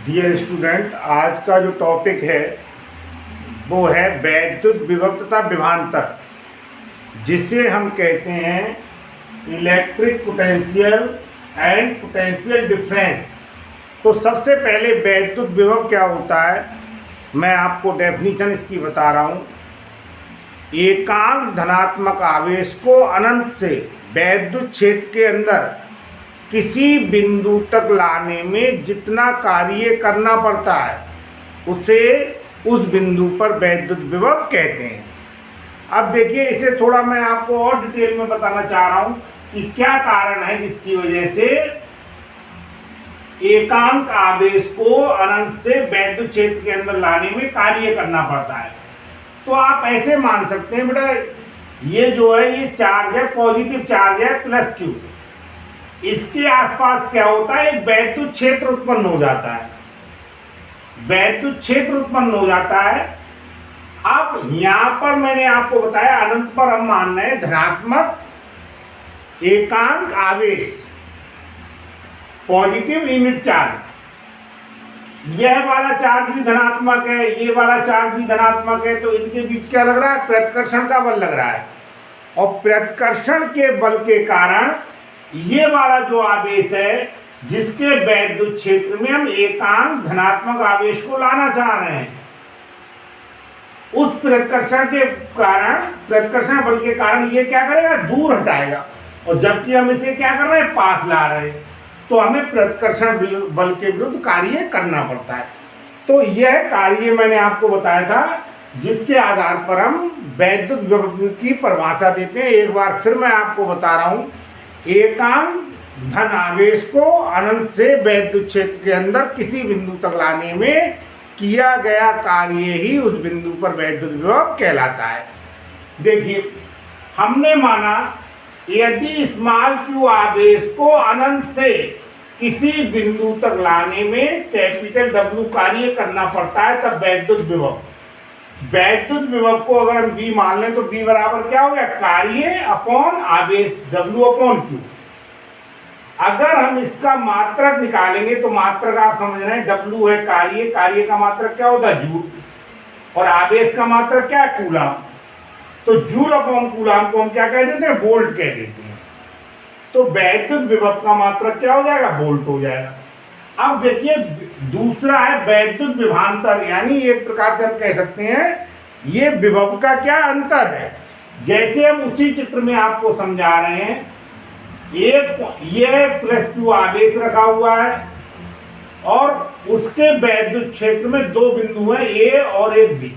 Dear student, आज का जो टॉपिक है वो है वैद्युत विभव तथा विभवांतर, जिसे हम कहते हैं electric potential and potential difference. तो सबसे पहले वैद्युत विभव क्या होता है, मैं आपको डेफिनीशन इसकी बता रहा हूँ। एकांक धनात्मक आवेश को अनंत से वैद्युत क्षेत्र के अंदर किसी बिंदु तक लाने में जितना कार्य करना पड़ता है उसे उस बिंदु पर वैद्युत विभव कहते हैं। अब देखिए, इसे थोड़ा मैं आपको और डिटेल में बताना चाह रहा हूं कि क्या कारण है जिसकी वजह से एकांक आवेश को अनंत से वैद्युत क्षेत्र के अंदर लाने में कार्य करना पड़ता है। तो आप ऐसे मान सकते हैं बेटा, ये जो है ये चार्ज है, पॉजिटिव चार्ज है प्लस क्यू। इसके आसपास क्या होता है, एक वैद्युत क्षेत्र उत्पन्न हो जाता है, वैद्युत क्षेत्र उत्पन्न हो जाता है। अब यहां पर मैंने आपको बताया अनंत पर हम मान रहे हैं धनात्मक एकांक आवेश, पॉजिटिव यूनिट चार्ज। यह वाला चार्ज भी धनात्मक है, ये वाला चार्ज भी धनात्मक है, तो इनके बीच क्या लग रहा है, प्रतिकर्षण का बल लग रहा है। और प्रतिकर्षण के बल के कारण ये वाला जो आवेश है, जिसके वैद्युत क्षेत्र में हम एकांक धनात्मक आवेश को लाना चाह रहे हैं, उस प्रतिकर्षण के कारण, प्रतिकर्षण बल के कारण ये क्या करेगा, दूर हटाएगा। और जबकि हम इसे क्या कर रहे हैं, पास ला रहे हैं, तो हमें प्रतिकर्षण बल के विरुद्ध कार्य करना पड़ता है। तो यह कार्य मैंने आपको बताया था, जिसके आधार पर हम वैद्युत विभव की परिभाषा देते हैं। एक बार फिर मैं आपको बता रहा हूं, एकांक धन आवेश को अनंत से वैद्युत क्षेत्र के अंदर किसी बिंदु तक लाने में किया गया कार्य ही उस बिंदु पर वैद्युत विभव कहलाता है। देखिए, हमने माना यदि स्मॉल क्यू आवेश को अनंत से किसी बिंदु तक लाने में कैपिटल डब्ल्यू कार्य करना पड़ता है, तब वैद्युत विभव, वैद्युत विभव को अगर हम V मान लें तो V बराबर क्या हो गया, कार्य अपॉन आवेश W अपॉन Q। अगर हम इसका मात्रक निकालेंगे तो मात्रक आप समझ रहे हैं, W है कार्य, कार्य का मात्रक क्या होता है, जूल, और आवेश का मात्रक क्या है, कूलम। तो जूल अपॉन कूलम को हम क्या कह देते हैं, वोल्ट कह देते हैं। तो वैद्युत विभव का मात्रक क्या हो जाएगा, वोल्ट हो जाएगा। अब देखिए, दूसरा है वैद्युत विभवांतर, यानी एक प्रकार से हम कह सकते हैं ये विभव का क्या अंतर है। जैसे हम उसी चित्र में आपको समझा रहे हैं, एक ये प्लस क्यू आवेश रखा हुआ है और उसके वैद्युत क्षेत्र में दो बिंदु हैं, ए और एक बी।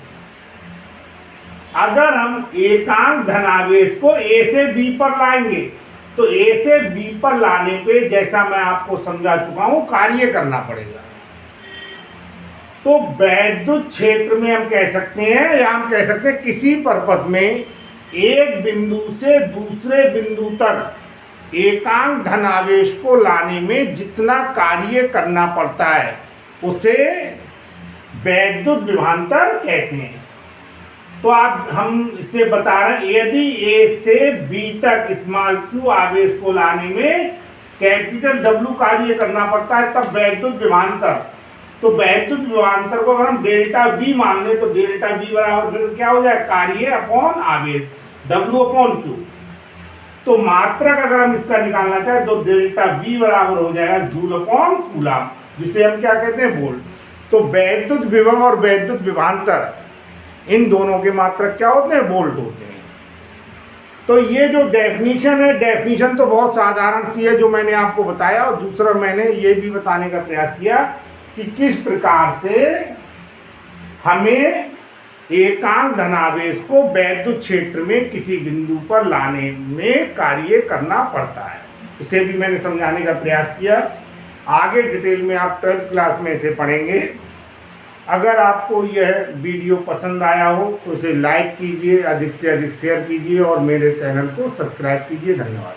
अगर हम एकांक धनावेश को ए से बी पर लाएंगे तो ए से बी पर लाने पे, जैसा मैं आपको समझा चुका हूं, कार्य करना पड़ेगा। तो वैद्युत क्षेत्र में हम कह सकते हैं, या हम कह सकते हैं किसी परपथ में एक बिंदु से दूसरे बिंदु तक एकांक धनावेश को लाने में जितना कार्य करना पड़ता है उसे वैद्युत विभवांतर कहते हैं। तो आप हम इसे बता रहे हैं, यदि ए से बी तक स्मॉल क्यू आवेश को लाने में कैपिटल डब्ल्यू कार्य करना पड़ता है, तब वैद्युत विभवांतर। तो वैद्युत विभवांतर को अगर हम डेल्टा वी मान लें तो डेल्टा वी बराबर क्या हो जाए, कार्य अपॉन आवेश डब्ल्यू अपॉन क्यू। तो मात्रक अगर हम इसका निकालना चाहें तो डेल्टा वी बराबर हो जाएगा जूल अपॉन कूलम, जिसे हम क्या कहते हैं, वोल्ट। तो वैद्युत विभव और वैद्युत विभवांतर, इन दोनों के मात्रक क्या होते हैं, वोल्ट होते हैं। तो ये जो डेफिनेशन है, डेफिनेशन तो बहुत साधारण सी है जो मैंने आपको बताया, और दूसरा मैंने ये भी बताने का प्रयास किया कि किस प्रकार से हमें एकांक धनावेश को वैद्युत क्षेत्र में किसी बिंदु पर लाने में कार्य करना पड़ता है। इसे भी मैंने समझाने का प्रयास किया। आगे डिटेल में आप 12th क्लास में इसे पढ़ेंगे। अगर आपको यह वीडियो पसंद आया हो तो इसे लाइक कीजिए, अधिक से अधिक शेयर कीजिए और मेरे चैनल को सब्सक्राइब कीजिए। धन्यवाद।